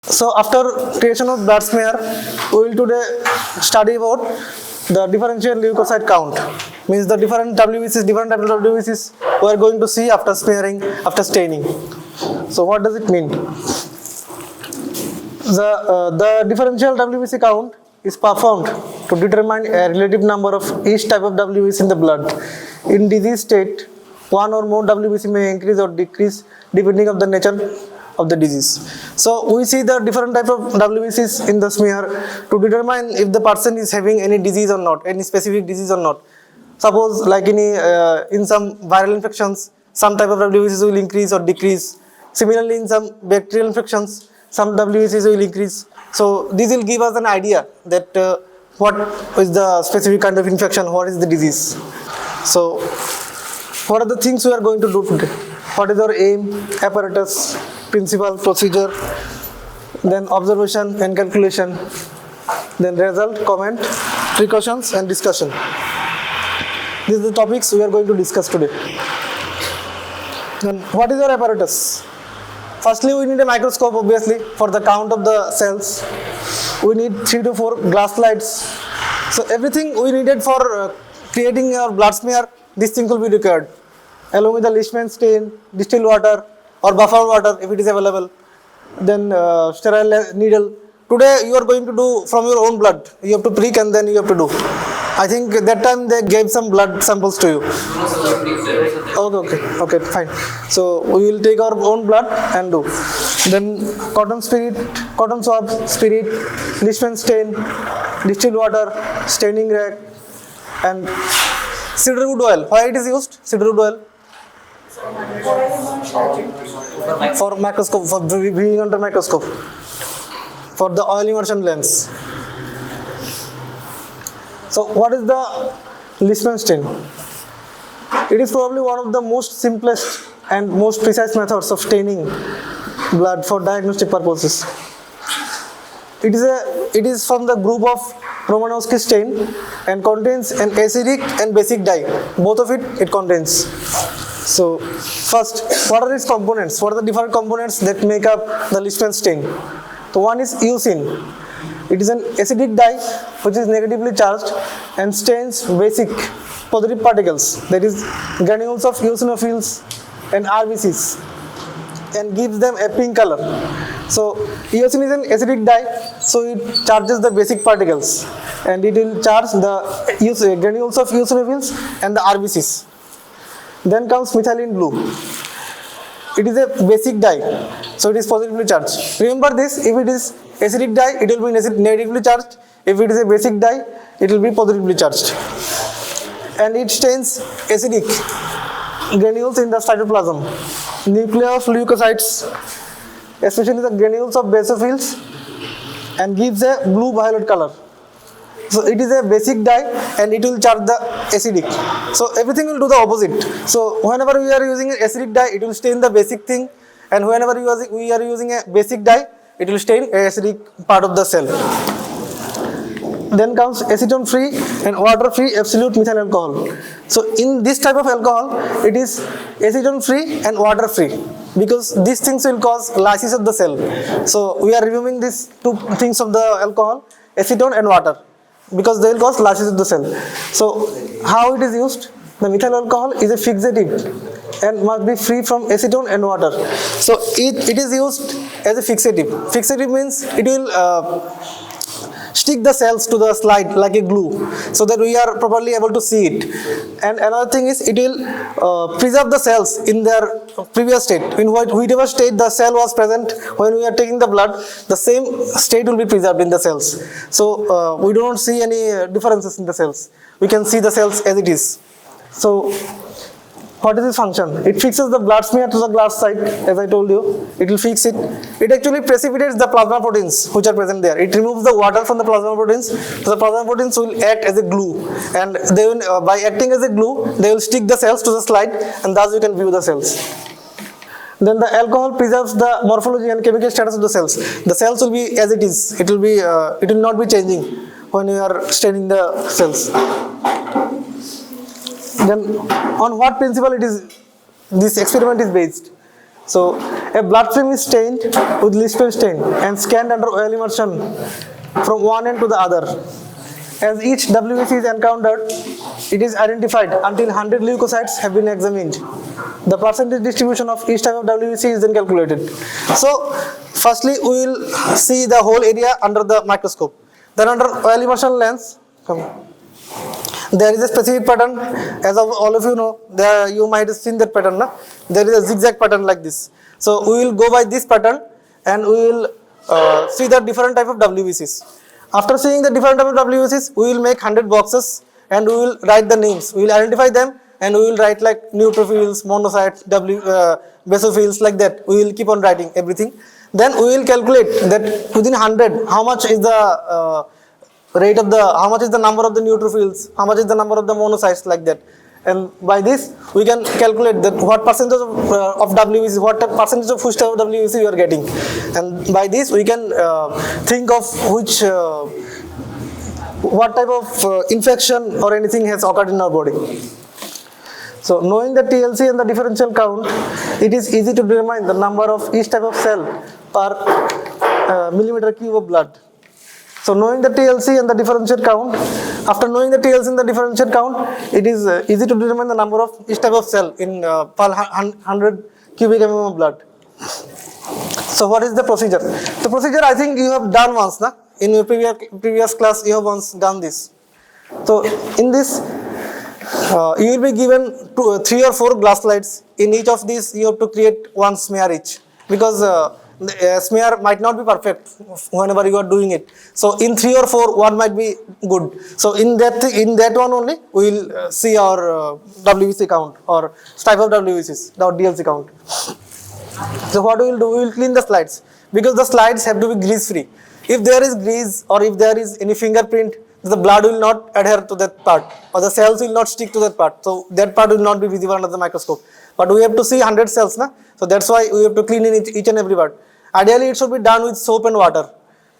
So after creation of blood smear, we will today study about the differential leukocyte count. Means the different WBCs, different types of WBCs we are going to see after smearing, after staining. So what does it mean? The differential WBC count is performed to determine a relative number of each type of WBC in the blood. In disease state, one or more WBC may increase or decrease depending on the nature of the disease. So we see the different types of WBCs in the smear to determine if the person is having any disease or not, any specific disease or not. Suppose like in some viral infections, some type of WBCs will increase or decrease. Similarly, in some bacterial infections, some WBCs will increase. So this will give us an idea that what is the specific kind of infection, what is the disease. So what are the things we are going to do today? What is our aim, apparatus, principle, procedure, then observation and calculation, then result, comment, precautions and discussion. These are the topics we are going to discuss today. Then what is our apparatus? Firstly, we need a microscope, obviously, for the count of the cells. We need 3 to 4 glass slides. So everything we needed for creating our blood smear, this thing will be required, along with the Leishman stain, distilled water or buffer water if it is available, then sterile needle. Today you are going to do from your own blood. You have to prick and then you have to do. I think that time they gave some blood samples to you. Okay, fine. So we will take our own blood and do. Then cotton swab, spirit, Leishman stain, distilled water, staining rag, and cedarwood oil. Why it is used? Cedarwood oil? For microscope, for viewing under microscope, for the oil immersion lens. So what is the Leishman stain? It is probably one of the most simplest and most precise methods of staining blood for diagnostic purposes. It is from the group of Romanowski stain and contains an acidic and basic dye. Both of it contains. So first, what are its components? What are the different components that make up the Leishman stain? So one is eosin. It is an acidic dye which is negatively charged and stains basic positive particles, that is granules of eosinophils and RBCs, and gives them a pink color. So eosin is an acidic dye, so it charges the basic particles and it will charge the granules of eosinophils and the RBCs. Then comes methylene blue. It is a basic dye, so it is positively charged. Remember this, if it is acidic dye, it will be negatively charged. If it is a basic dye, it will be positively charged. And it stains acidic granules in the cytoplasm, nuclei of leukocytes, especially the granules of basophils, and gives a blue-violet color. So it is a basic dye and it will charge the acidic. So everything will do the opposite. So whenever we are using an acidic dye, it will stain the basic thing, and whenever we are using a basic dye, it will stain a acidic part of the cell. Then comes acetone-free and water-free absolute methyl alcohol. So in this type of alcohol, it is acetone-free and water-free, because these things will cause lysis of the cell. So we are removing these two things of the alcohol, acetone and water, because they will cause lysis of the cell. So how it is used? The methyl alcohol is a fixative and must be free from acetone and water. So it is used as a fixative. Fixative means it will stick the cells to the slide like a glue, so that we are properly able to see it. And another thing is, it will preserve the cells in their previous state. In whichever state the cell was present when we are taking the blood, the same state will be preserved in the cells. So we do not see any differences in the cells. We can see the cells as it is. So what is its function? It fixes the blood smear to the glass site, as I told you. It will fix it. It actually precipitates the plasma proteins which are present there. It removes the water from the plasma proteins. So the plasma proteins will act as a glue, and they will, by acting as a glue, they will stick the cells to the slide, and thus you can view the cells. Then the alcohol preserves the morphology and chemical status of the cells. The cells will be as it is. It will not be changing when you are staining the cells. Then on what principle this experiment is based? So A blood film is stained with Lispel stain and scanned under oil immersion from one end to the other. As each WBC is encountered, it is identified until 100 leukocytes have been examined. The percentage distribution of each type of WBC is then calculated. So, firstly, we will see the whole area under the microscope. Then under oil immersion lens, there is a specific pattern. As of all of you know, you might have seen that pattern. Na? There is a zigzag pattern like this. So, we will go by this pattern and we will see the different type of WBCs. After seeing the different type of WBCs, we will make 100 boxes and we will write the names. We will identify them and we will write like neutrophils, monocytes, basophils, like that. We will keep on writing everything. Then we will calculate that within 100, how much is the how much is the number of the neutrophils, how much is the number of the monocytes, like that. And by this, we can calculate that what percentage of WBC, what percentage of which type of WBC you are getting. And by this, we can think of what type of infection or anything has occurred in our body. So, knowing the TLC and the differential count, it is easy to determine the number of each type of cell per millimeter cube of blood. So, knowing the TLC and the differential count, after knowing the TLC and the differential count, it is easy to determine the number of each type of cell in per 100 cubic mm of blood. So, what is the procedure? The procedure, I think you have done once, na? In your previous class, you have once done this. So, in this, you will be given 3 or 4 glass slides. In each of these, you have to create one smear each, because the smear might not be perfect whenever you are doing it. So, in 3 or 4, one might be good. So, in that one only, we will see our WBC count or type of WBCs, our DLC count. So, what we will do? We will clean the slides, because the slides have to be grease free. If there is grease or if there is any fingerprint, the blood will not adhere to that part, or the cells will not stick to that part. So, that part will not be visible under the microscope. But we have to see 100 cells, na? So that's why we have to clean in each and every part. Ideally, it should be done with soap and water.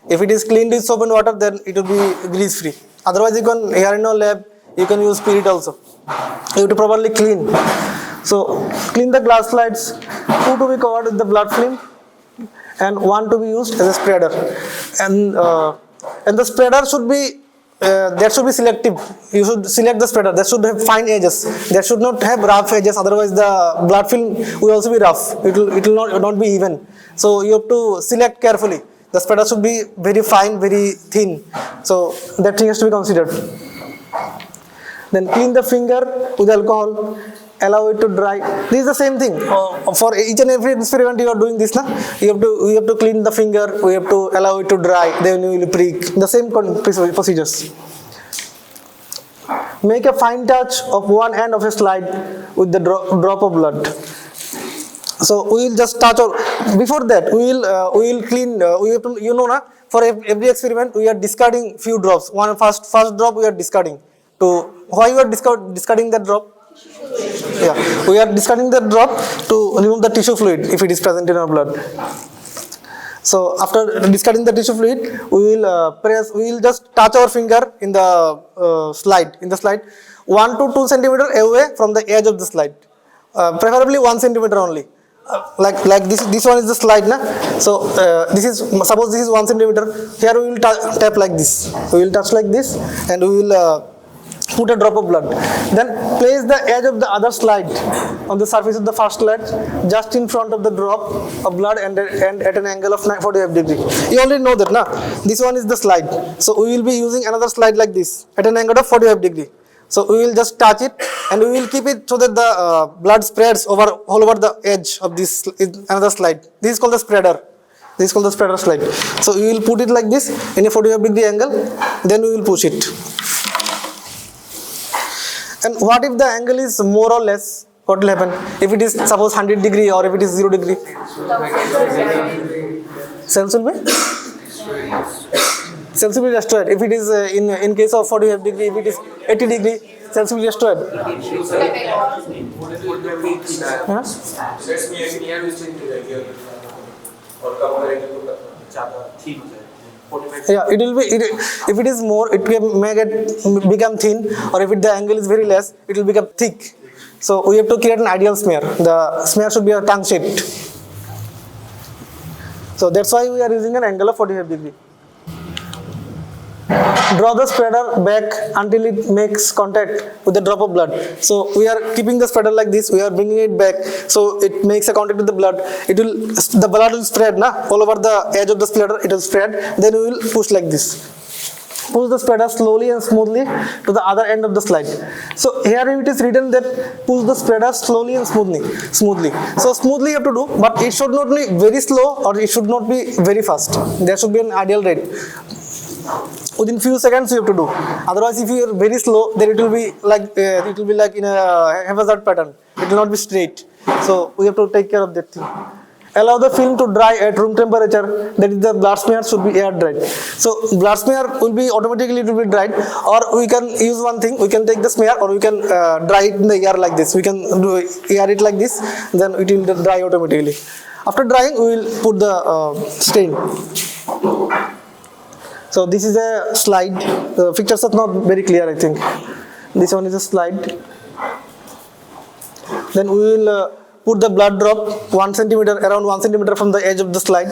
If it is cleaned with soap and water, then it will be grease free. Otherwise, you can, here in our lab, you can use spirit also. You have to properly clean. So, clean the glass slides, 2 to be covered with the blood film and 1 to be used as a spreader. And the spreader should be that should be selective. You should select the spreader. That should have fine edges. That should not have rough edges. Otherwise, the blood film will also be rough. It will not be even. So you have to select carefully. The spreader should be very fine, very thin. So that thing has to be considered. Then clean the finger with alcohol. Allow it to dry. This is the same thing. For each and every experiment you are doing this, na? We have to clean the finger. We have to allow it to dry. Then you will prick. The same procedures. Make a fine touch of one end of a slide with the drop of blood. So we will just touch. Before that, we will clean. We have to, you know, na? For every experiment, we are discarding few drops. First drop we are discarding. Why you are discarding that drop? Yeah, we are discarding the drop to remove the tissue fluid if it is present in our blood. So after discarding the tissue fluid, we will just touch our finger in the slide. 1 to 2 centimeter away from the edge of the slide. Preferably 1 centimeter only. Like this one is the slide, na? So suppose this is 1 centimeter. Here we will tap like this. We will touch like this, and we will put a drop of blood. Then place the edge of the other slide on the surface of the first slide, just in front of the drop of blood and at an angle of 45 degrees. You already know that, na? This one is the slide. So we will be using another slide like this at an angle of 45 degrees. So we will just touch it and we will keep it so that the blood spreads all over the edge of this another slide. This is called the spreader. This is called the spreader slide. So we will put it like this in a 45 degree angle. Then we will push it. And what if the angle is more or less? What will happen? If it is suppose 100 degree or if it is 0 degree? Cells will be destroyed. If it is in case of 45 degree, if it is 80 degree, cells will be destroyed. Huh? Yeah, it will be. If it is more, it may become thin, or if the angle is very less, it will become thick. So we have to create an ideal smear. The smear should be a tongue shaped. So that's why we are using an angle of 45 degree. Draw the spreader back until it makes contact with the drop of blood. So we are keeping the spreader like this, we are bringing it back, so it makes a contact with the blood. The blood will spread all over the edge of the spreader, it will spread, then we will push like this. Push the spreader slowly and smoothly to the other end of the slide. So here it is written that push the spreader slowly and smoothly. So smoothly you have to do, but it should not be very slow or it should not be very fast. There should be an ideal rate. Within few seconds you have to do. Otherwise, if you are very slow, then it will be like in a haphazard pattern. It will not be straight. So we have to take care of that thing. Allow the film to dry at room temperature. That is, the blood smear should be air dried. So blood smear will be automatically dried, or we can use one thing. We can take the smear, or we can dry it in the air like this. We can air it like this, then it will dry automatically. After drying, we will put the stain. So this is a slide. The pictures are not very clear, I think. This one is a slide. Then we will put the blood drop 1 centimeter, around 1 centimeter from the edge of the slide.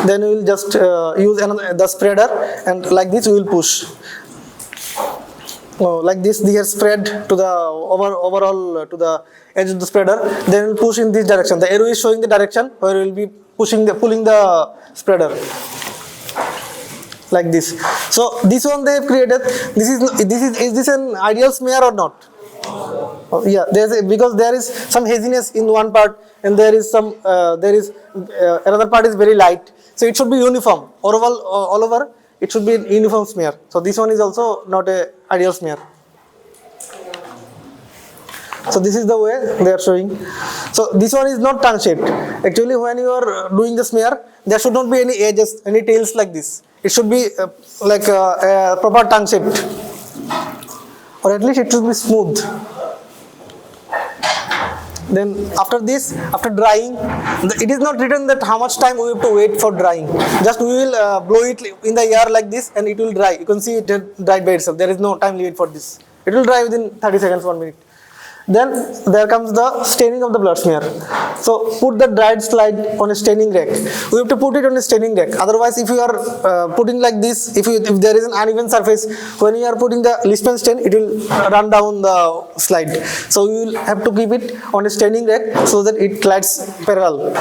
Then we will just use the spreader, and like this we will push. Like this, they are spread to the overall to the edge of the spreader. Then we will push in this direction. The arrow is showing the direction where we will be pulling the spreader. Like this. So this one they have created. Is this an ideal smear or not? Yeah, because there is some haziness in one part, and there is another part is very light. So it should be uniform. All over it should be a uniform smear. So this one is also not a ideal smear. So this is the way they are showing. So this one is not tongue shaped. Actually, when you are doing the smear, there should not be any edges, any tails like this. It should be like a proper tongue shaped, or at least it should be smooth. Then after this, after drying, it is not written that how much time we have to wait for drying. Just we will blow it in the air like this, and it will dry. You can see it dried by itself. There is no time limit for this. It will dry within 30 seconds, 1 minute. Then there comes the staining of the blood smear. So put the dried slide on a staining rack. We have to put it on a staining rack. Otherwise, if you are putting like this, if there is an uneven surface, when you are putting the Leishman stain, it will run down the slide. So you will have to keep it on a staining rack so that it glides parallel.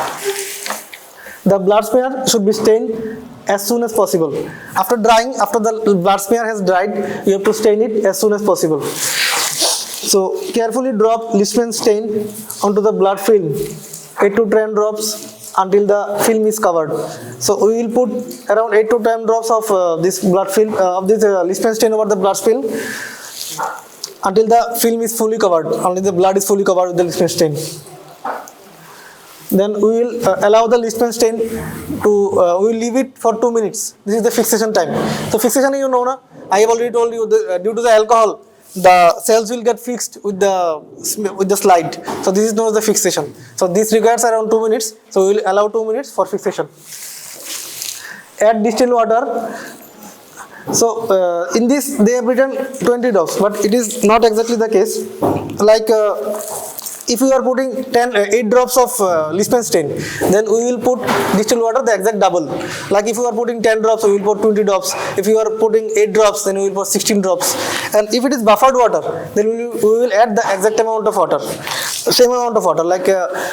The blood smear should be stained as soon as possible. After drying, after the blood smear has dried, you have to stain it as soon as possible. So carefully drop Leishman stain onto the blood film, 8 to 10 drops until the film is covered. So we will put around 8 to 10 drops of this blood film, of this Leishman stain over the blood film until the film is fully covered, until the blood is fully covered with the Leishman stain. Then we will allow the Leishman stain to, we will leave it for 2 minutes. This is the fixation time. So fixation, you know, na? I have already told you, due to the alcohol, the cells will get fixed with the slide. So this is known as the fixation. So this requires around 2 minutes. So we will allow 2 minutes for fixation. Add distilled water. So in this they have written 20 drops, but it is not exactly the case. Like if you are putting 8 drops of Leishman stain, then we will put distilled water the exact double. Like if you are putting 10 drops, we will put 20 drops. If you are putting 8 drops, then we will put 16 drops. And if it is buffered water, then we will add the exact amount of water, same amount of water. Like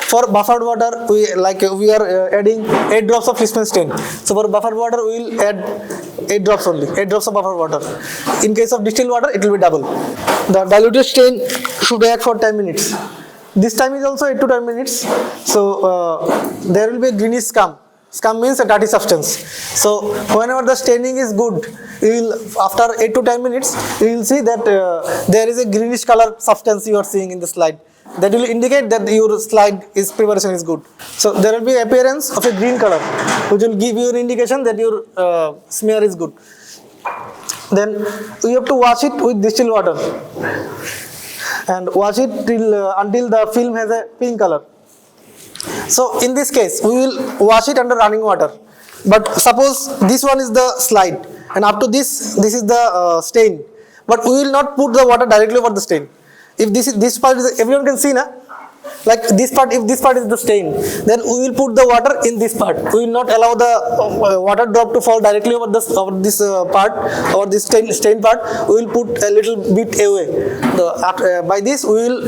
for buffered water, we are adding 8 drops of Leishman stain. So for buffered water, we will add 8 drops only, 8 drops of buffered water. In case of distilled water, it will be double. The diluted stain should act for 10 minutes. This time is also 8 to 10 minutes. So there will be a greenish scum. Scum means a dirty substance. So whenever the staining is good, after 8 to 10 minutes, you will see that there is a greenish color substance you are seeing in the slide. That will indicate that your slide preparation is good. So there will be appearance of a green color, which will give you an indication that your smear is good. Then you have to wash it with distilled water. And wash it until the film has a pink color. So in this case, we will wash it under running water. But suppose this one is the slide, and up to this is the stain. But we will not put the water directly over the stain. If this part is, everyone can see, na? like this part, if this part is the stain, then we will put the water in this part. We will not allow the water drop to fall directly over this part, or this stain part. We will put a little bit away. By this we will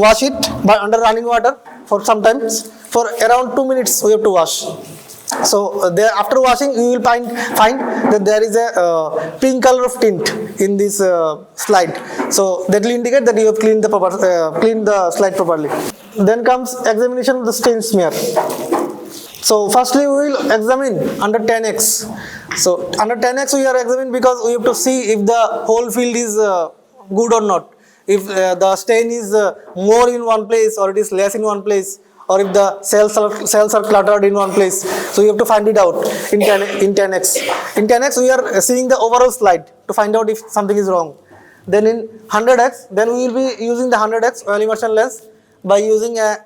wash it by under running water for sometimes for around 2 minutes. We have to wash. So there, after washing, you will find that there is a pink color of tint in this slide. So that will indicate that you have cleaned the slide properly. Then comes examination of the stain smear. So firstly, we will examine under 10x. So under 10x we are examining because we have to see if the whole field is good or not. If the stain is more in one place or it is less in one place, or if the cells are cluttered in one place. So you have to find it out in 10x. In 10x we are seeing the overall slide to find out if something is wrong. Then in 100x, then we will be using the 100x oil immersion lens by using a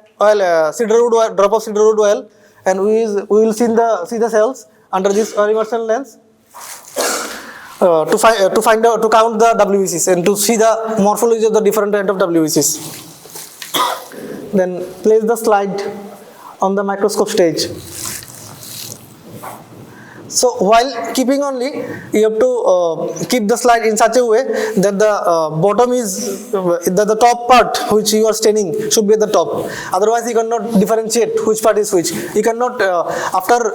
cedarwood oil, drop of cedarwood oil, and we will see the cells under this oil immersion lens to count the WBCs and to see the morphology of the different kind of WBCs. Then place the slide on the microscope stage. So while keeping only, you have to keep the slide in such a way that the bottom is the top part which you are staining should be at the top. Otherwise you cannot differentiate which part is which. You cannot after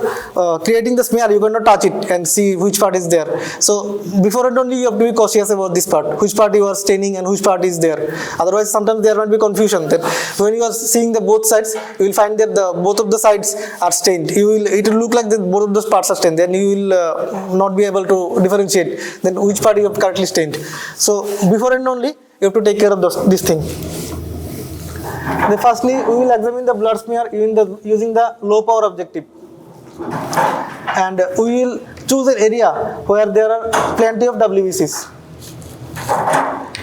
creating the smear, you cannot touch it and see which part is there. So before and only you have to be cautious about this part, which part you are staining and which part is there. Otherwise sometimes there might be confusion that when you are seeing the both sides, you will find that both of the sides are stained. It will look like that both of those parts are stained. Then you will not be able to differentiate then which part you have correctly stained. So before and only you have to take care of this thing. Then firstly we will examine the blood smear using the low power objective, and we will choose an area where there are plenty of WBCs.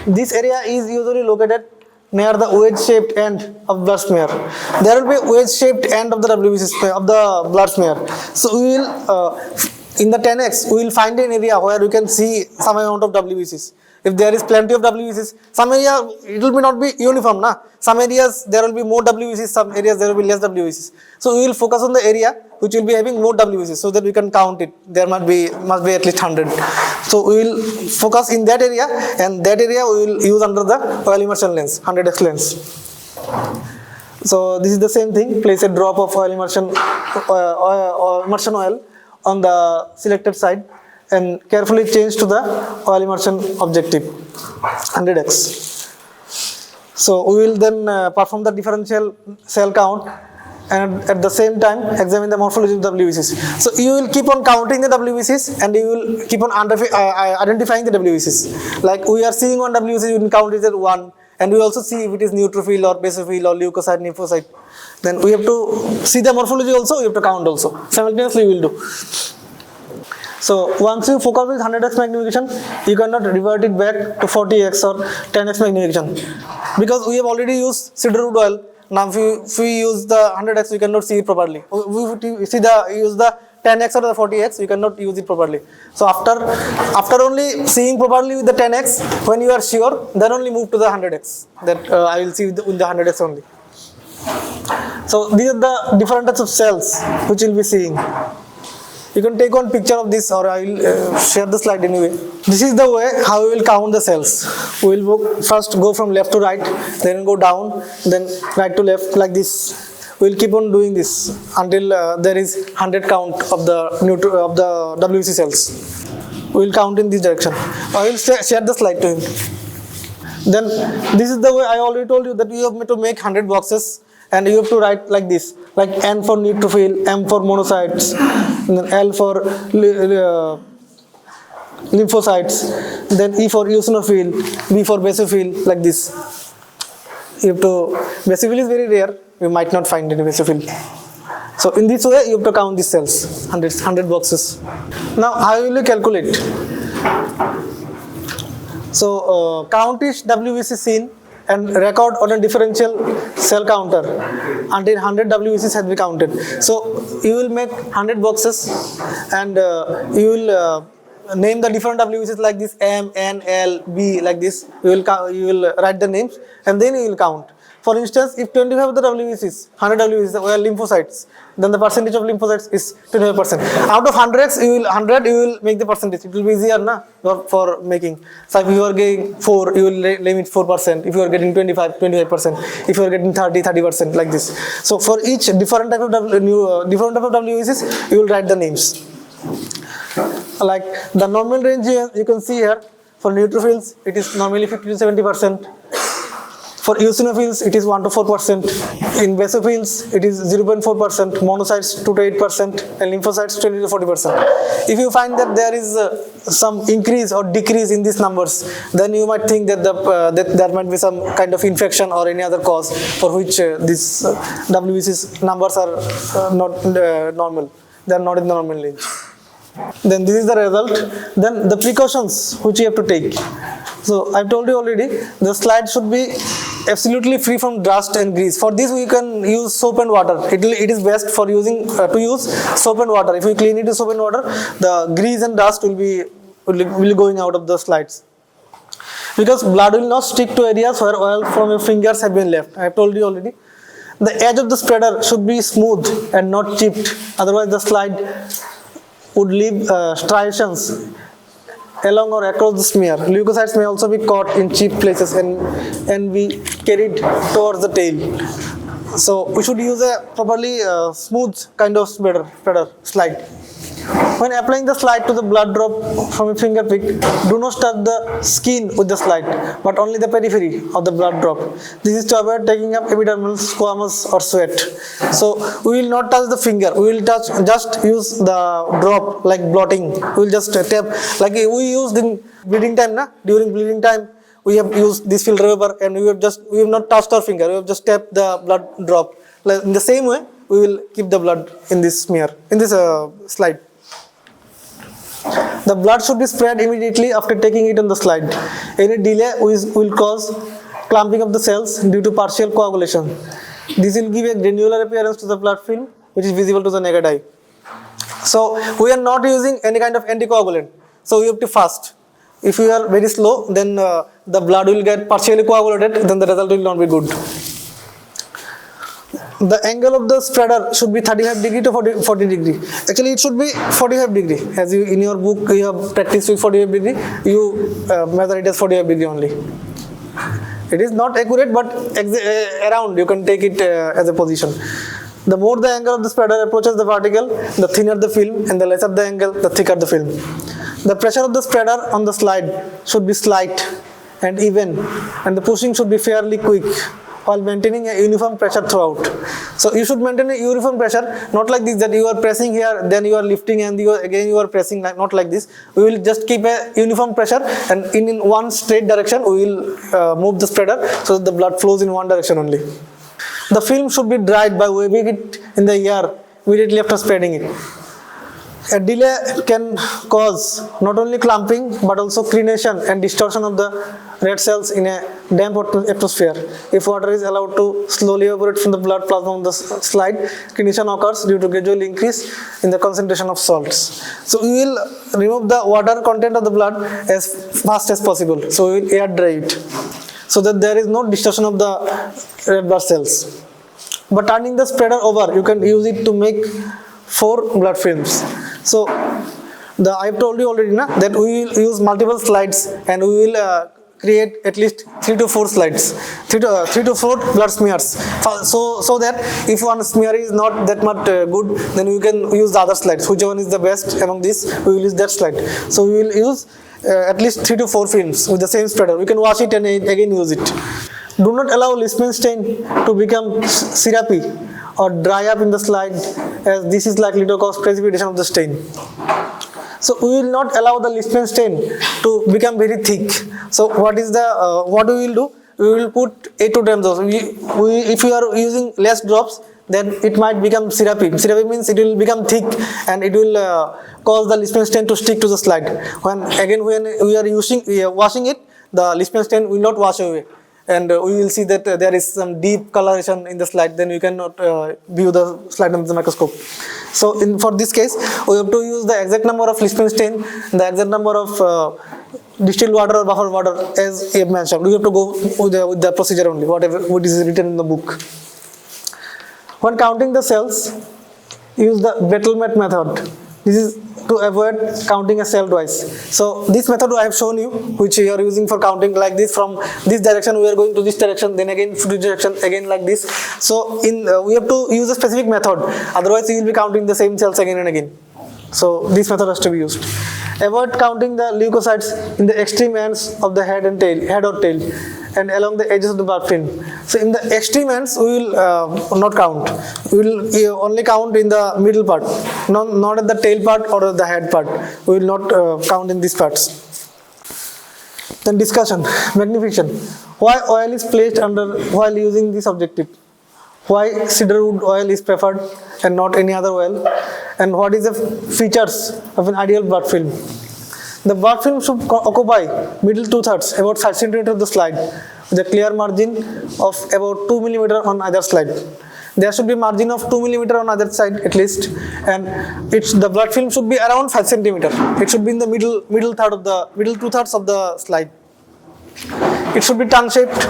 This area is usually located near the wedge-shaped end of blood smear. There will be wedge-shaped end of the WBC of the blood smear. So we will, in the 10x, we will find an area where we can see some amount of WBCs. If there is plenty of WBCs, some area it will not be uniform, na. Some areas there will be more WBCs, some areas there will be less WBCs. So we will focus on the area which will be having more WBCs so that we can count it. There must be at least 100. So we will focus in that area, and that area we will use under the oil immersion lens, 100x lens. So this is the same thing. Place a drop of oil immersion oil on the selected side and carefully change to the oil immersion objective, 100x. So we will then perform the differential cell count and at the same time examine the morphology of the WBCs. So you will keep on counting the WBCs and you will keep on identifying the WBCs. Like we are seeing one WBC, you will count it as 1, and we also see if it is neutrophil or basophil or leukocyte, lymphocyte. Then we have to see the morphology also, we have to count also. Simultaneously we will do. So once you focus with 100x magnification, you cannot revert it back to 40x or 10x magnification because we have already used cedarwood oil. Now if we use the 100x, we cannot see it properly. We use the 10x or the 40x, we cannot use it properly. So after only seeing properly with the 10x, when you are sure, then only move to the 100x. That I will see with the 100x only. So these are the different types of cells which you will be seeing. You can take one picture of this, or I will share the slide anyway. This is the way how we will count the cells. We will first go from left to right, then go down, then right to left like this. We will keep on doing this until there is 100 count of the WBC cells. We will count in this direction. I will share the slide to him. Then this is the way I already told you that you have to make 100 boxes. And you have to write like this, like N for neutrophil, M for monocytes, and then L for lymphocytes, then E for eosinophil, B for basophil, like this. You have to, basophil is very rare, you might not find any basophil. So in this way, you have to count these cells, 100 boxes. Now, how will you calculate? So count each WBC seen and record on a differential cell counter until 100 WBCs has been counted. So you will make 100 boxes and you will name the different WBCs like this, M, N, L, B, like this. You will write the names and then you will count. For instance, if 25 of the WBCs, 100 WBCs were lymphocytes, then the percentage of lymphocytes is 25%. Out of 100, you will make the percentage. It will be easier for making. So if you are getting 4, you will limit 4%. If you are getting 25, 25%. If you are getting 30, 30%, like this. So for each different type of WBCs, you will write the names. Like the normal range here, you can see here, for neutrophils, it is normally 50 to 70%. For eosinophils, it is 1 to 4%. In basophils, it is 0.4%. Monocytes 2 to 8%, and lymphocytes 20 to 40%. If you find that there is some increase or decrease in these numbers, then you might think that that there might be some kind of infection or any other cause for which these WBC's numbers are not normal. They are not in the normal range. Then this is the result. Then the precautions which you have to take. So I've told you already, the slide should be absolutely free from dust and grease. For this we can use soap and water. It is best for using to use soap and water. If we clean it with soap and water, the grease and dust will be going out of the slides. Because blood will not stick to areas where oil from your fingers have been left. I have told you already. The edge of the spreader should be smooth and not chipped. Otherwise the slide would leave striations along or across the smear. Leukocytes may also be caught in cheap places and be carried towards the tail. So we should use a properly smooth kind of spreader slide. When applying the slide to the blood drop from a finger prick, do not touch the skin with the slide, but only the periphery of the blood drop. This is to avoid taking up epidermal, squamous or sweat. So we will not touch the finger. We will just use the drop like blotting. We will just tap like we used in bleeding time. During bleeding time, we have used this filter paper and we have not touched our finger. We have just tapped the blood drop. Like in the same way, we will keep the blood in this smear, in this slide. The blood should be spread immediately after taking it on the slide. Any delay will cause clumping of the cells due to partial coagulation. This will give a granular appearance to the blood film, which is visible to the naked eye. So we are not using any kind of anticoagulant. So we have to fast. If we are very slow, then the blood will get partially coagulated, then the result will not be good. The angle of the spreader should be 35 degree to 40 degree. Actually, it should be 45 degree. As you in your book you have practiced with 45 degree, you measure it as 45 degree only. It is not accurate, but around you can take it as a position. The more the angle of the spreader approaches the particle, the thinner the film, and the lesser the angle, the thicker the film. The pressure of the spreader on the slide should be slight and even, and the pushing should be fairly quick, while maintaining a uniform pressure throughout. So you should maintain a uniform pressure, not like this that you are pressing here, then you are lifting and you are pressing, not like this. We will just keep a uniform pressure and in one straight direction we will move the spreader so that the blood flows in one direction only. The film should be dried by waving it in the air immediately after spreading it. A delay can cause not only clumping but also crenation and distortion of the red cells in a damp atmosphere. If water is allowed to slowly evaporate from the blood plasma on the slide, crenation occurs due to gradual increase in the concentration of salts. So we will remove the water content of the blood as fast as possible. So we will air dry it so that there is no distortion of the red blood cells. But turning the spreader over, you can use it to make 4 blood films. So I have told you already that we will use multiple slides and we will create at least 3 to 4 slides, 3 to 4 blood smears. So that if one smear is not that much good, then we can use the other slides. Which one is the best among these, we will use that slide. So we will use at least 3 to 4 films with the same spreader. We can wash it and again use it. Do not allow Leishman stain to become syrupy or dry up in the slide, as this is likely to cause precipitation of the stain. So we will not allow the Leishman stain to become very thick. So what we will do? We will put 8 to 10 drops. If you are using less drops, then it might become syrupy. Syrupy means it will become thick and it will cause the Leishman stain to stick to the slide. When we are washing it, the Leishman stain will not wash away. And we will see that there is some deep coloration in the slide, then we cannot view the slide under the microscope. So for this case, we have to use the exact number of Leishman stain, the exact number of distilled water or buffer water, as I have mentioned. We have to go with the procedure only, what is written in the book. When counting the cells, use the Battlement method. This is to avoid counting a cell twice. So this method I have shown you, which you are using for counting like this, from this direction we are going to this direction, then again to this direction, again like this. So we have to use a specific method, otherwise you will be counting the same cells again and again. So this method has to be used. Avoid counting the leukocytes in the extreme ends of the head or tail, and along the edges of the blood film. So in the extreme ends we will not count. We will only count in the middle part, not at the tail part or the head part. We will not count in these parts. Then discussion, magnification. Why oil is placed under while using this objective? Why cedarwood oil is preferred and not any other oil? And what is the features of an ideal blood film? The blood film should occupy middle 2/3, about 5 cm of the slide, with a clear margin of about 2 mm on either side. There should be margin of 2 mm on either side at least, and the blood film should be around 5 cm. It should be in the middle 2/3 of the slide. It should be tongue-shaped,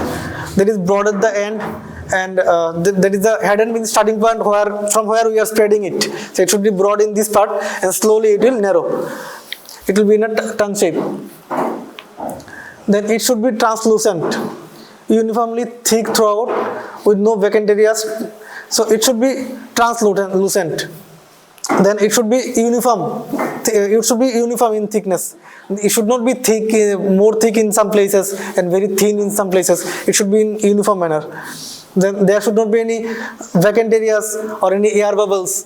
that is broad at the end, and that is the head end means starting point from where we are spreading it. So it should be broad in this part, and slowly it will narrow. It will be in a tongue shape. Then it should be translucent, uniformly thick throughout, with no vacant areas. So it should be translucent. Then it should be uniform. It should be uniform in thickness. It should not be thick, more thick in some places and very thin in some places. It should be in uniform manner. Then there should not be any vacant areas or any air bubbles.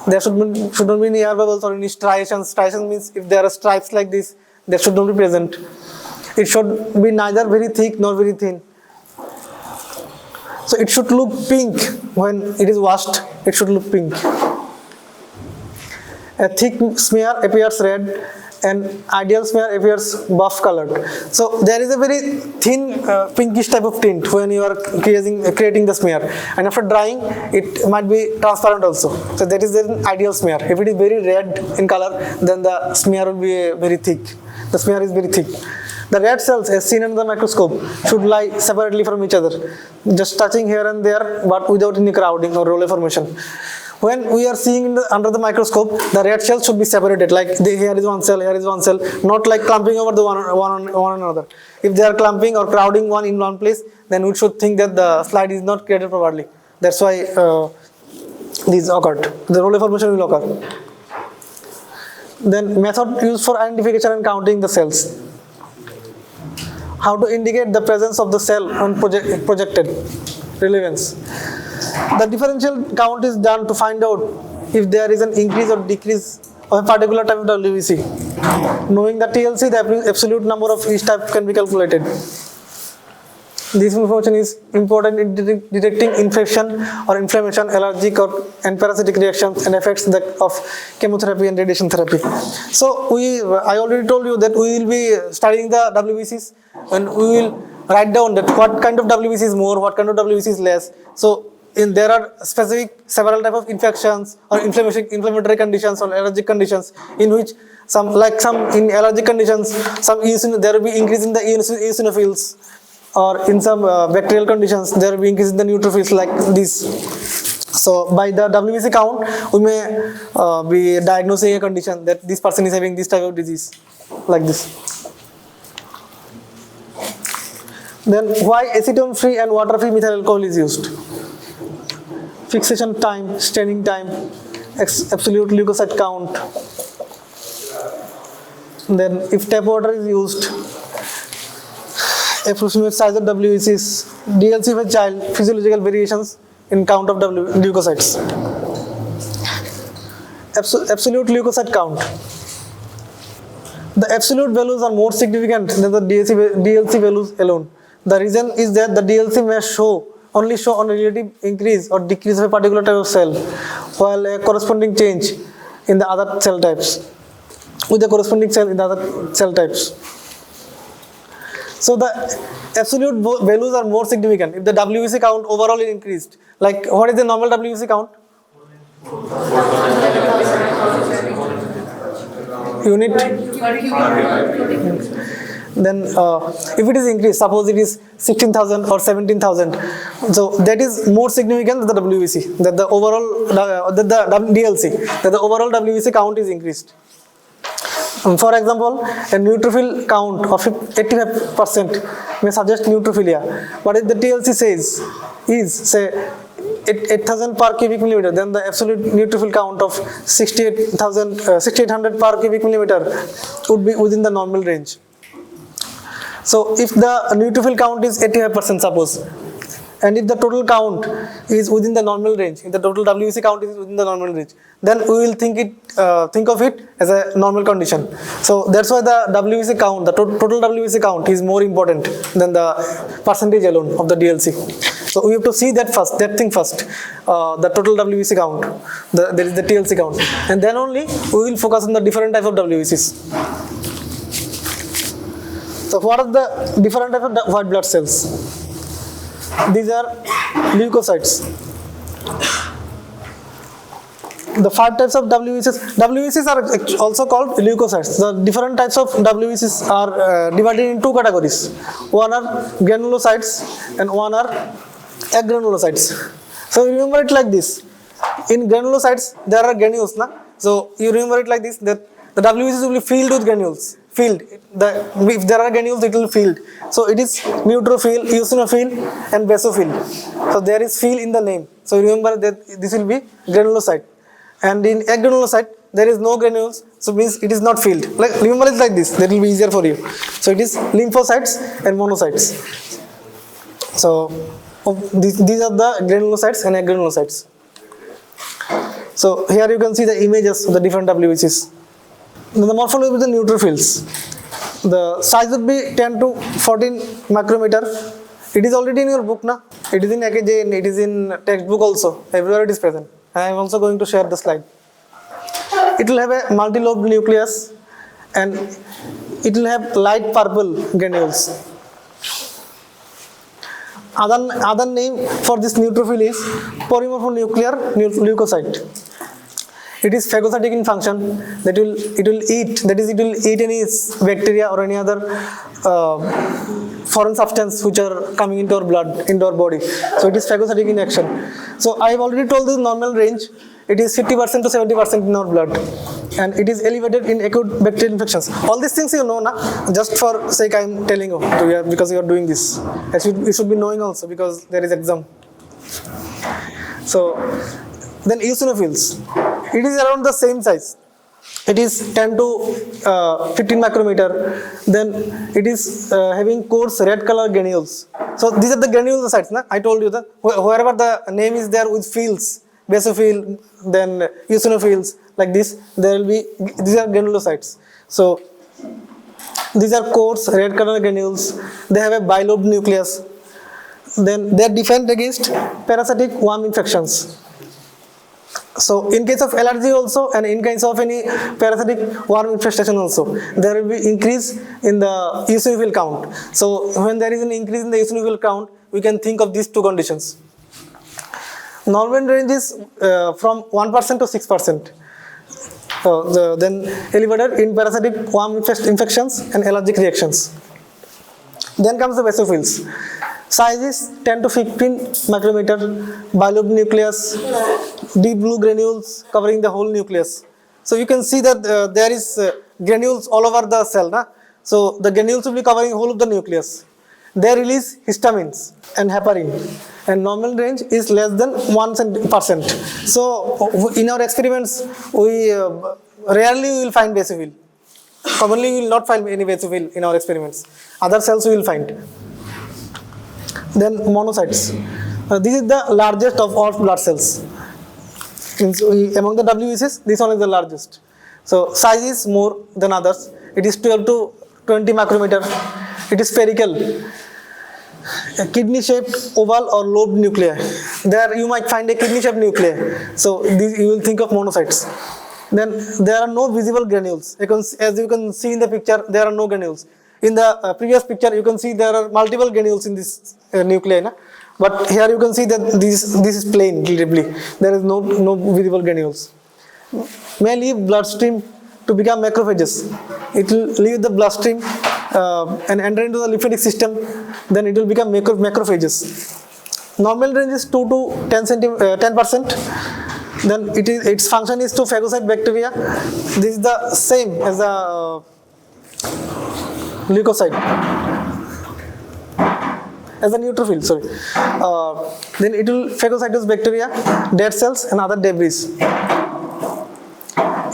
There should not be any air bubbles or any striations. Striations means if there are stripes like this, they should not be present. It should be neither very thick nor very thin. So it should look pink when it is washed. It should look pink. A thick smear appears red, and ideal smear appears buff colored. So there is a very thin pinkish type of tint when you are creating the smear, and after drying it might be transparent also. So that is an ideal smear. If it is very red in color, then the smear will be very thick. The smear is very thick. The red cells, as seen under the microscope, should lie separately from each other, just touching here and there, but without any crowding or roller formation. When we are seeing under the microscope, the red cells should be separated, like here is one cell, here is one cell, not like clumping over the one another. If they are clumping or crowding one in one place, then we should think that the slide is not created properly. That's why these occurred. The roller formation will occur. Then method used for identification and counting the cells. How to indicate the presence of the cell on projected relevance. The differential count is done to find out if there is an increase or decrease of a particular type of WBC. Knowing the TLC, the absolute number of each type can be calculated. This information is important in detecting infection or inflammation, allergic and parasitic reactions, and effects of chemotherapy and radiation therapy. So I already told you that we will be studying the WBCs, and we will write down that what kind of WBC is more, what kind of WBC is less. So there are several types of infections or inflammatory conditions or allergic conditions, in which in allergic conditions, there will be increase in the eosinophils, or in some bacterial conditions there will be increase in the neutrophils like this. So by the WBC count, we may be diagnosing a condition that this person is having this type of disease, like this. Then why acetone-free and water-free methyl alcohol is used? Fixation time, staining time, absolute leukocyte count. Then if tap water is used, approximate size of WBCs, DLC of a child, physiological variations in count of leukocytes. Absolute leukocyte count. The absolute values are more significant than the DLC values alone. The reason is that the DLC may only show on a relative increase or decrease of a particular type of cell, while a corresponding change in the other cell types, with the corresponding cell in the other cell types. So the absolute values are more significant if the WBC count overall is increased. Like, what is the normal WBC count? unit. Then if it is increased, suppose it is 16,000 or 17,000, so that is more significant than the WBC, that the overall that the DLC, that the overall WBC count is increased. For example, a neutrophil count of 85% may suggest neutrophilia, but if the TLC says is say 8,000 per cubic millimeter, then the absolute neutrophil count of 6,800 per cubic millimeter would be within the normal range. So if the neutrophil count is 85%, suppose, and if the total count is within the normal range, if the total WBC count is within the normal range, then we will think of it as a normal condition. So that's why the WBC count, the total WBC count is more important than the percentage alone of the DLC. So we have to see that thing first, the total WBC count, there is the TLC count, and then only we will focus on the different type of WBCs. So what are the different types of white blood cells? These are leukocytes. The 5 types of WBCs. WBCs are also called leukocytes. The different types of WBCs are divided in 2 categories. One are granulocytes and one are agranulocytes. So remember it like this. In granulocytes, there are granules. So you remember it like this, that the WBCs will be filled with granules. If there are granules, it will filled. So it is neutrophil, eosinophil and basophil. So there is fill in the name. So remember that this will be granulocyte. And in agranulocyte, there is no granules, so means it is not filled. Like remember it like this, that will be easier for you. So it is lymphocytes and monocytes. So these are the granulocytes and agranulocytes. So here you can see the images of the different WBCs. The morphology of the neutrophils. The size would be 10 to 14 micrometer. It is already in your book, na? It is in AKJ, it is in textbook also. Everywhere it is present. I am also going to share the slide. It will have a multi-lobed nucleus and it will have light purple granules. Other name for this neutrophil is polymorphonuclear leukocyte. It is phagocytic in function, that it will eat any bacteria or any other foreign substance which are coming into our blood, into our body. So it is phagocytic in action. So I have already told the normal range, it is 50% to 70% in our blood, and it is elevated in acute bacterial infections. All these things you know, na? Just for sake I am telling you, because you are doing this. You should be knowing also, because there is exam. So then eosinophils. It is around the same size. It is 10 to 15 micrometer. Then it is having coarse red color granules. So these are the granulocytes. Na? I told you that wherever the name is there with fields, basophil, then eosinophils, like this, there will be, these are granulocytes. So these are coarse red color granules. They have a bilobed nucleus. Then they are defend against parasitic worm infections. So in case of allergy also, and in case of any parasitic worm infestation also, there will be increase in the eosinophil count. So when there is an increase in the eosinophil count, we can think of these 2 conditions. Normal range is from 1% to 6%. Then elevated in parasitic worm infections and allergic reactions. Then comes the basophils. Size is 10 to 15 micrometer, bilobed nucleus, deep blue granules covering the whole nucleus. So you can see that there is granules all over the cell. Na? So the granules will be covering the whole of the nucleus. They release histamines and heparin, and normal range is less than 1%. So in our experiments, we rarely will find basophil. Commonly we will not find any basophil in our experiments. Other cells we will find. Then monocytes. This is the largest of all blood cells. Among the WBCs, this one is the largest. So size is more than others. It is 12 to 20 micrometer. It is spherical, a kidney-shaped oval or lobed nuclei. There you might find a kidney-shaped nuclei. So you will think of monocytes. Then there are no visible granules. As you can see in the picture, there are no granules. In the previous picture, you can see there are multiple granules in this nuclei. Na? But here you can see that this is plain, relatively. There is no visible granules. May leave bloodstream to become macrophages. It will leave the bloodstream and enter into the lymphatic system, then it will become macrophages. Normal range is 2 to 10%. Then its function is to phagocyte bacteria. This is the same as the leukocyte, as a neutrophil, sorry. Then it will phagocytose bacteria, dead cells and other debris.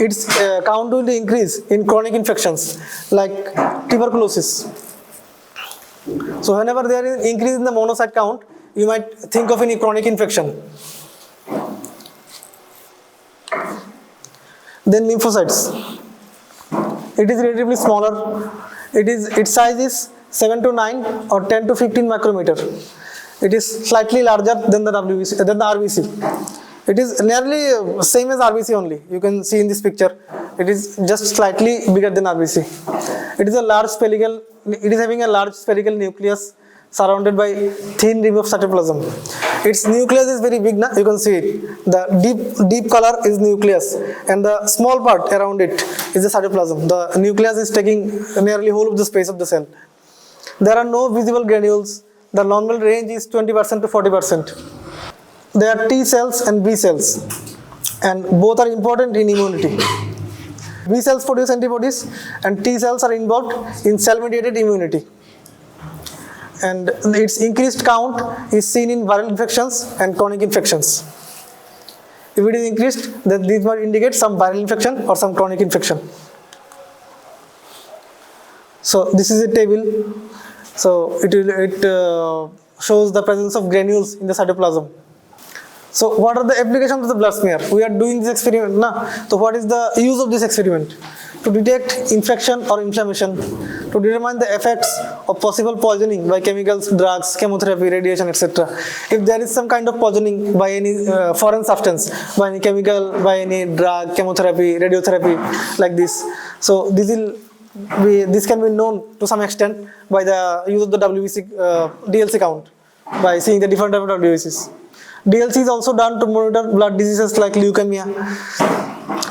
Its count will increase in chronic infections like tuberculosis. So whenever there is increase in the monocyte count, you might think of any chronic infection. Then lymphocytes. It is relatively smaller. Its size is 7 to 9 or 10 to 15 micrometer. It is slightly larger than the RBC. It is nearly same as RBC only. You can see in this picture. It is just slightly bigger than RBC. It is having a large spherical nucleus surrounded by thin rim of cytoplasm. Its nucleus is very big, you can see it. The deep color is nucleus, and the small part around it is the cytoplasm. The nucleus is taking nearly whole of the space of the cell. There are no visible granules. The normal range is 20% to 40%. There are T cells and B cells, and both are important in immunity. B cells produce antibodies, and T cells are involved in cell-mediated immunity. And its increased count is seen in viral infections and chronic infections. If it is increased, then these might indicate some viral infection or some chronic infection. So this is a table. So it shows the presence of granules in the cytoplasm. So what are the applications of the blood smear? We are doing this experiment now. So what is the use of this experiment? To detect infection or inflammation, to determine the effects of possible poisoning by chemicals, drugs, chemotherapy, radiation, etc. If there is some kind of poisoning by any foreign substance, by any chemical, by any drug, chemotherapy, radiotherapy, like this. So this can be known to some extent by the use of the DLC count, by seeing the different type of WBCs. DLC is also done to monitor blood diseases like leukemia.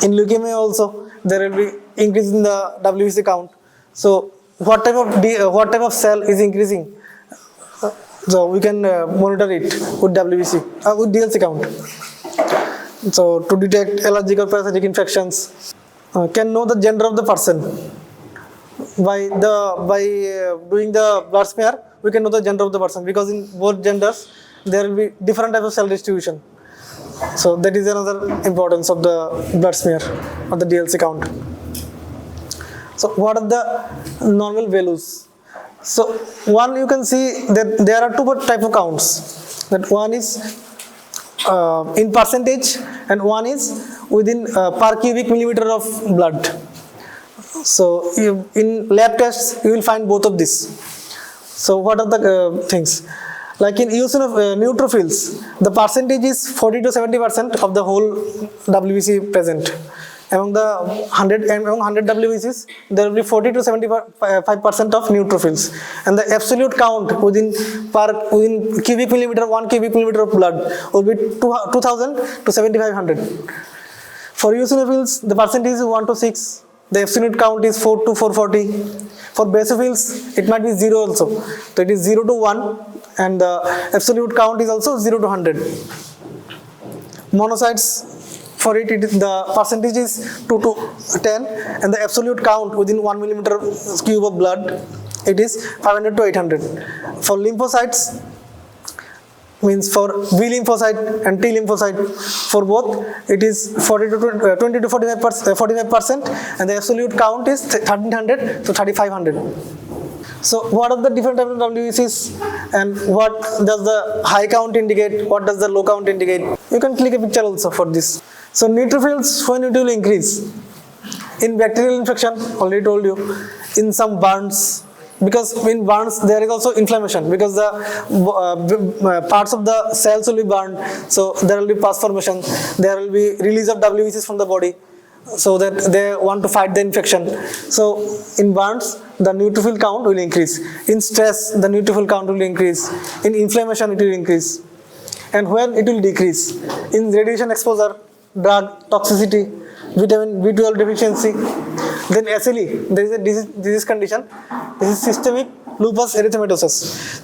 In leukemia also, there will be increase in the WBC count. So what type of cell is increasing? So we can monitor it with WBC, with DLC count. So to detect allergic or parasitic infections, can know the gender of the person. By doing the blood smear, we can know the gender of the person, because in both genders there will be different types of cell distribution. So that is another importance of the blood smear or the DLC count. So what are the normal values? So one, you can see that there are two type of counts. That one is in percentage, and one is within per cubic millimeter of blood. So in lab tests you will find both of this. So what are the things? Like in neutrophils, the percentage is 40 to 70% of the whole WBC present. Among 100 WBCs, there will be 40 to 75% of neutrophils, and the absolute count within cubic millimeter, 1 cubic millimeter of blood will be 2000 to 7500. For eosinophils, the percentage is 1 to 6. The absolute count is 4 to 440. For basophils, it might be 0 also. So it is 0 to 1, and the absolute count is also 0 to 100. Monocytes, for it the percentage is 2 to 10, and the absolute count within 1 millimeter cube of blood, it is 500 to 800. For lymphocytes, means for B lymphocyte and T lymphocyte, for both it is 20 to 45%, and the absolute count is 1300 to 3500. So what are the different types of WBCs, and what does the high count indicate, what does the low count indicate? You can click a picture also for this. So neutrophils, when it will increase? In bacterial infection, already told you. In some burns, because in burns there is also inflammation, because the parts of the cells will be burned, so there will be pus formation, there will be release of WBCs from the body, so that they want to fight the infection. So in burns, the neutrophil count will increase. In stress, the neutrophil count will increase. In inflammation, it will increase. And when it will decrease? In radiation exposure, drug toxicity, vitamin B12 deficiency, Then SLE, there is a disease condition. This is systemic lupus erythematosus.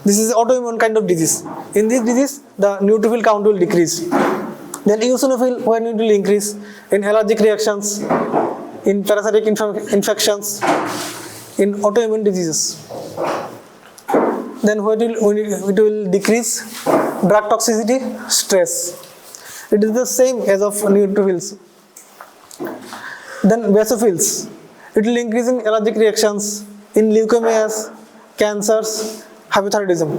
This is autoimmune kind of disease. In this disease, the neutrophil count will decrease. Then eosinophil, when it will increase in allergic reactions, in parasitic infections, in autoimmune diseases. Then it will decrease drug toxicity, stress. It is the same as of neutrophils. Then basophils, it will increase in allergic reactions, in leukemias, cancers, hypothyroidism.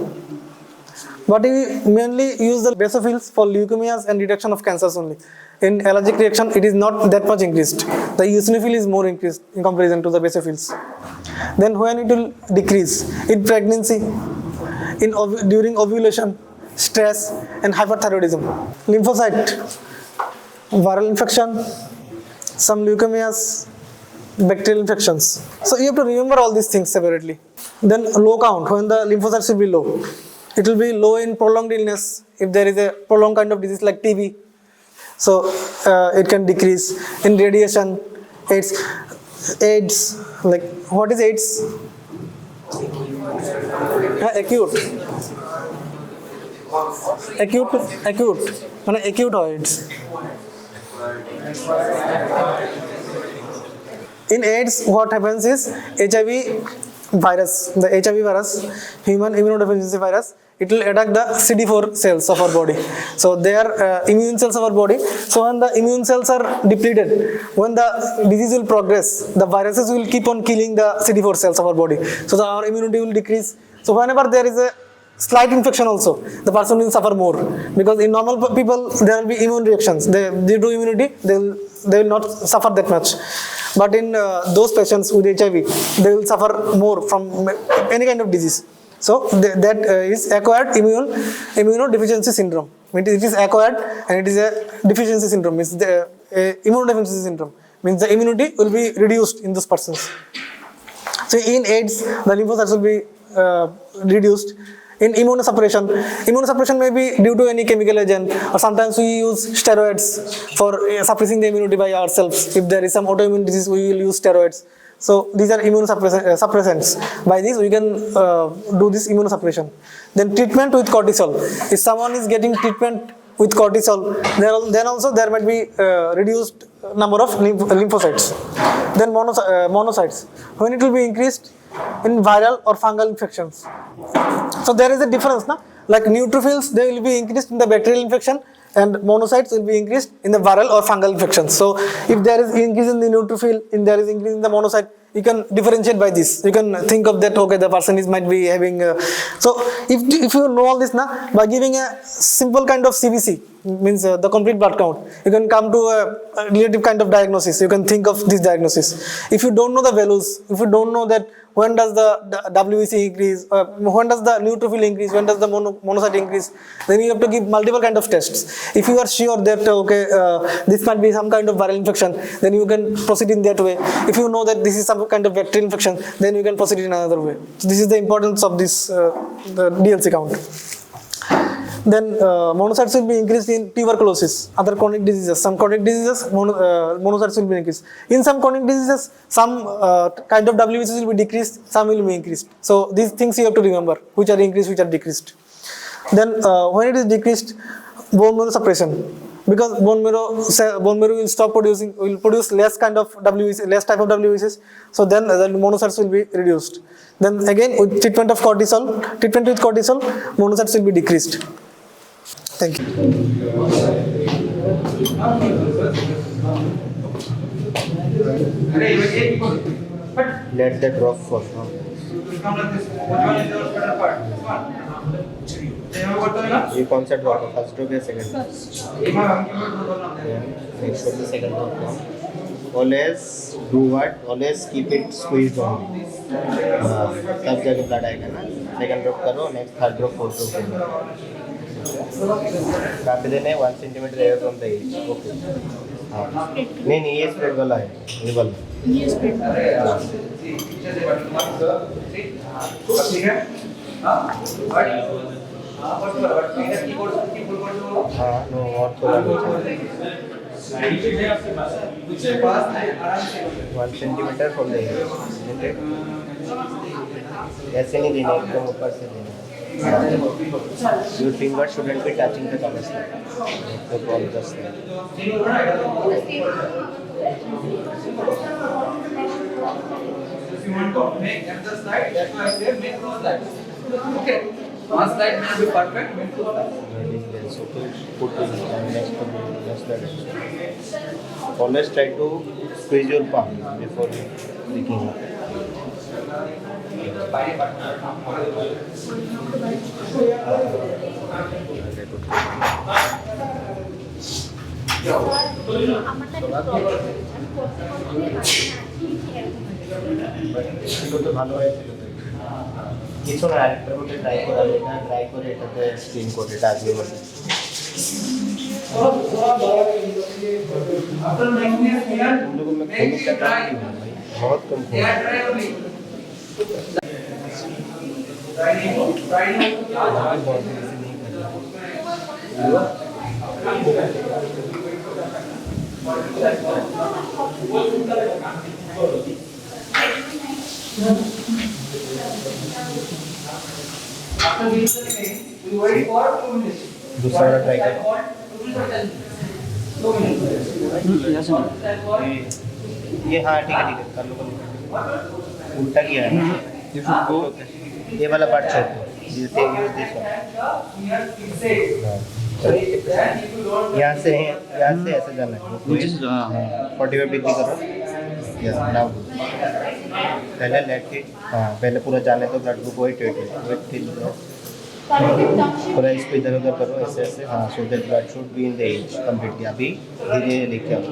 But we mainly use the basophils for leukemias and detection of cancers only. In allergic reaction, it is not that much increased. The eosinophil is more increased in comparison to the basophils. Then when it will decrease in pregnancy, during ovulation, stress, and hyperthyroidism. Lymphocyte, viral infection, some leukemias, bacterial infections. So you have to remember all these things separately. Then low count, when the lymphocytes will be low. It will be low in prolonged illness, if there is a prolonged kind of disease like TB. So it can decrease in radiation, AIDS, like what is AIDS? Acute. Acute AIDS. In AIDS, what happens is HIV virus, the HIV virus, human immunodeficiency virus, it will attack the CD4 cells of our body. So they are immune cells of our body. So when the immune cells are depleted, when the disease will progress, the viruses will keep on killing the CD4 cells of our body. So our immunity will decrease. So whenever there is a slight infection also, the person will suffer more, because in normal people there will be immune reactions. Due to immunity, they will not suffer that much. But in those patients with HIV, they will suffer more from any kind of disease. So that is acquired immunodeficiency syndrome. It is acquired and it is a deficiency syndrome. Means the immunodeficiency syndrome means the immunity will be reduced in those persons. So in AIDS, the lymphocytes will be reduced. In immunosuppression may be due to any chemical agent, or sometimes we use steroids for suppressing the immunity by ourselves. If there is some autoimmune disease, we will use steroids. So these are immunosuppressants. By this we can do this immunosuppression. Then treatment with cortisol. If someone is getting treatment with cortisol, then also there might be reduced number of lymphocytes. Then monocytes, when it will be increased in viral or fungal infections. So there is a difference, na? Like neutrophils, they will be increased in the bacterial infection, and monocytes will be increased in the viral or fungal infections. So if there is increase in the neutrophil, if there is increase in the monocyte, you can differentiate by this. You can think of that, okay, the person might be having so if you know all this, na, by giving a simple kind of CBC, means the complete blood count, you can come to a relative kind of diagnosis. You can think of this diagnosis. If you don't know the values, if you don't know that when does the WBC increase, when does the neutrophil increase, when does the monocyte increase, then you have to give multiple kind of tests. If you are sure that okay, this might be some kind of viral infection, then you can proceed in that way. If you know that this is some kind of bacterial infection, then you can proceed in another way. So this is the importance of this the DLC count. Then monocytes will be increased in tuberculosis, other chronic diseases. Some chronic diseases, monocytes will be increased. In some chronic diseases, some kind of WBCs will be decreased, some will be increased. So these things you have to remember, which are increased, which are decreased. Then when it is decreased, bone marrow suppression. Because bone marrow will stop producing, will produce less kind of WBC, less type of WBCs. So then the monocytes will be reduced. Then again with treatment with cortisol, monocytes will be decreased. Thank you. Let that drop first. ये कौन सा drop है, first drop या second? Make sure the second drop comes. Always do what? Always keep it squeezed only. तब जाके blood आएगा ना. Second drop करो, next third drop, fourth drop. काफी देने 1 centimetre air from the edge. Okay. हाँ. नहीं ये स्प्रेड वाला है, ये वाला. ये स्प्रेड वाला. ठीक है. हाँ. हाँ, नो और थोड़ा नीचे. 1 centimeter from the edge, isn't it? ऐसे नहीं देना, एकदम ऊपर से देना. Your finger shouldn't be touching the cover slide. The ball just there. If you want to make another slide, that's why I say make two slides. Okay. One slide may be perfect, make two slides. So put it next to that. Always try to squeeze your palm before picking up. তো ভালো হয়েছিল কিছু না আরেকটা মধ্যে try করা এটা try করে এটাতে স্ক্রিন করে এটা আসবে বলে After making it here, तुम लोगों में make खून का it काम dry. नहीं है भाई बहुत कम खून Air dry only. Drying. हमारी बॉडी ऐसे नहीं कर रहा After this, we wait for 2 minutes. दूसरा वाला ट्राई कर 2 minutes. ये हाँ ठीक है कर लो उल्टा किया है ये वाला पार्ट छोड़ दो जैसे यूज दिस यहाँ से ऐसे जाना है 45 डिग्री करो यस नाउ पहले लेट के हाँ पहले पूरा जाने तो ब्लड ग्रुप वेट थोड़ा इसको इधर उधर करो ऐसे ऐसे हाँ so that blood should be in the edge completely अभी धीरे लेके आओ